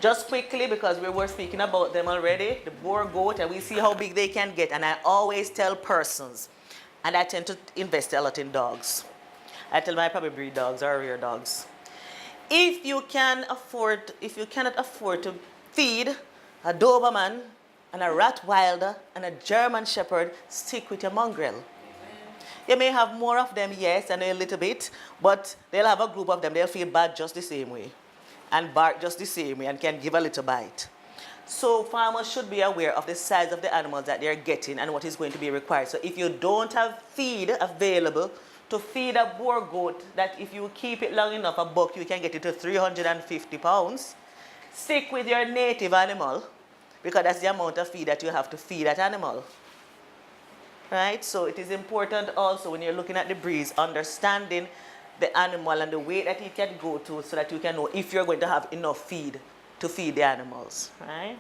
Just quickly, because we were speaking about them already, the boar goat, and we see how big they can get. And I always tell persons, and I tend to invest a lot in dogs. I tell them I probably breed dogs or rear dogs. If you cannot afford to feed a Doberman and a Rottweiler and a German Shepherd, stick with your mongrel. You may have more of them, yes, and a little bit, but they'll have a group of them. They'll feel bad just the same way and bark just the same way and can give a little bite. So farmers should be aware of the size of the animals that they're getting and what is going to be required. So if you don't have feed available to feed a boar goat, that if you keep it long enough, a buck, you can get it to 350 pounds, stick with your native animal, because that's the amount of feed that you have to feed that animal. Right? So it is important also when you're looking at the breeds, understanding the animal and the weight that it can go to so that you can know if you're going to have enough feed to feed the animals. Right?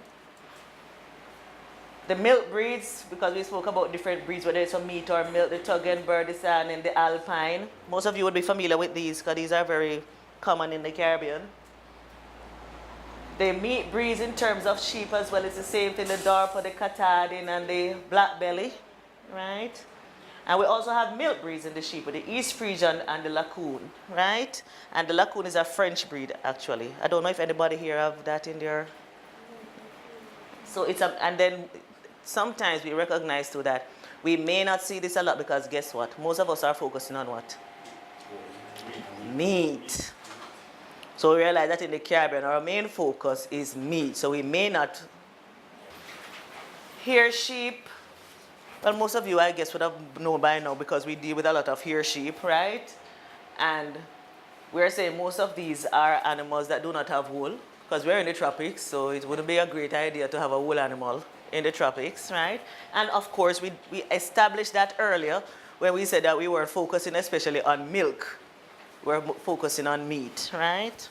The milk breeds, because we spoke about different breeds, whether it's a meat or milk, the Toggenburg, the San, and the Alpine. Most of you would be familiar with these because these are very common in the Caribbean. The meat breeds in terms of sheep as well, it's the same thing, the Dorper, the Katahdin, and the Black Belly, right? And we also have milk breeds in the sheep with the East Frisian and the Lacoon, right? And the Lacoon is a French breed, actually. I don't know if anybody here have that in their... So it's a... And then sometimes we recognize too that we may not see this a lot because guess what? Most of us are focusing on what? Meat. So we realize that in the Caribbean, our main focus is meat. So we may not... Hair sheep. Well, most of you, I guess, would have known by now because we deal with a lot of hair sheep, right? And we're saying most of these are animals that do not have wool because we're in the tropics, so it wouldn't be a great idea to have a wool animal in the tropics, right? And of course, we established that earlier when we said that we were focusing especially on milk. We're focusing on meat, right?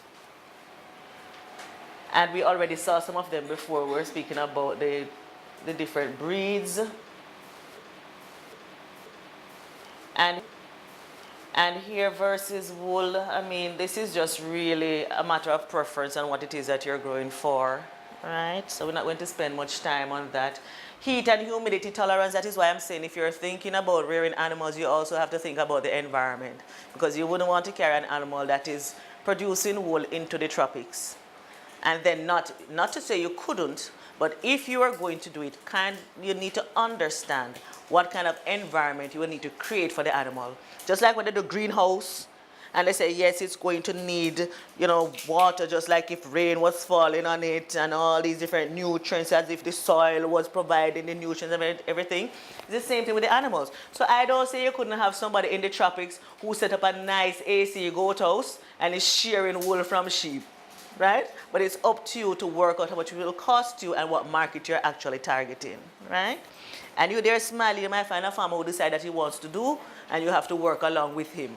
And we already saw some of them before. We were speaking about the different breeds. And here versus wool, I mean, this is just really a matter of preference on what it is that you're growing for, right? So we're not going to spend much time on that. Heat and humidity tolerance, that is why I'm saying if you're thinking about rearing animals, you also have to think about the environment because you wouldn't want to carry an animal that is producing wool into the tropics. And then not to say you couldn't, but if you are going to do it, you need to understand what kind of environment you will need to create for the animal. Just like when they do greenhouse, and they say, yes, it's going to need, water, just like if rain was falling on it and all these different nutrients, as if the soil was providing the nutrients and everything. It's the same thing with the animals. So I don't say you couldn't have somebody in the tropics who set up a nice AC goat house and is shearing wool from sheep, right? But it's up to you to work out how much it will cost you and what market you're actually targeting, right? And you there, Smiley, you might find a farmer who decide that he wants to do, and you have to work along with him.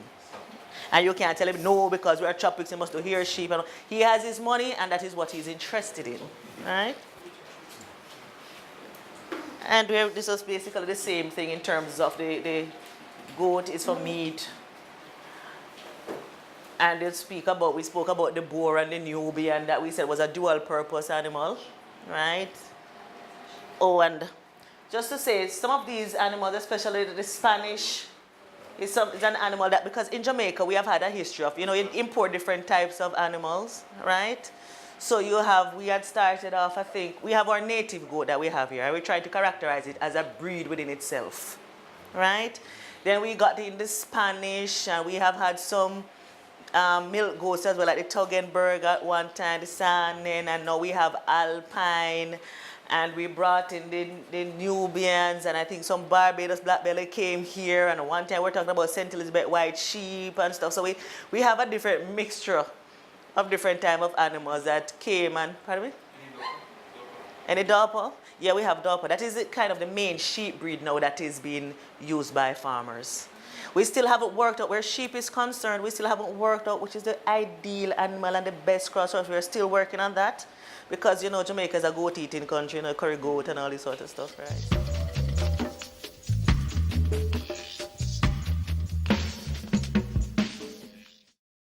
And you can't tell him, no, because we're tropics, he must do hair sheep. He has his money, and that is what he's interested in, right? And this is basically the same thing in terms of the goat is for meat. And we spoke about the boar and the Nubian that we said was a dual-purpose animal, right? Oh, and just to say, some of these animals, especially the Spanish, is an animal that, because in Jamaica we have had a history of, you import different types of animals, right? So we had started off, I think, we have our native goat that we have here, and we tried to characterize it as a breed within itself, right? Then we got in the Spanish, and we have had some milk goats as well, like the Toggenburg at one time, the Sanin, and now we have Alpine. And we brought in the Nubians, and I think some Barbados Black Belly came here. And one time we're talking about St. Elizabeth white sheep and stuff. So we have a different mixture of different type of animals that came and, pardon me? Any Dorper? Yeah, we have Dorper. That is kind of the main sheep breed now that is being used by farmers. We still haven't worked out where sheep is concerned. We still haven't worked out which is the ideal animal and the best cross. We're still working on that. Because, Jamaica is a goat-eating country, curry goat and all this sort of stuff, right?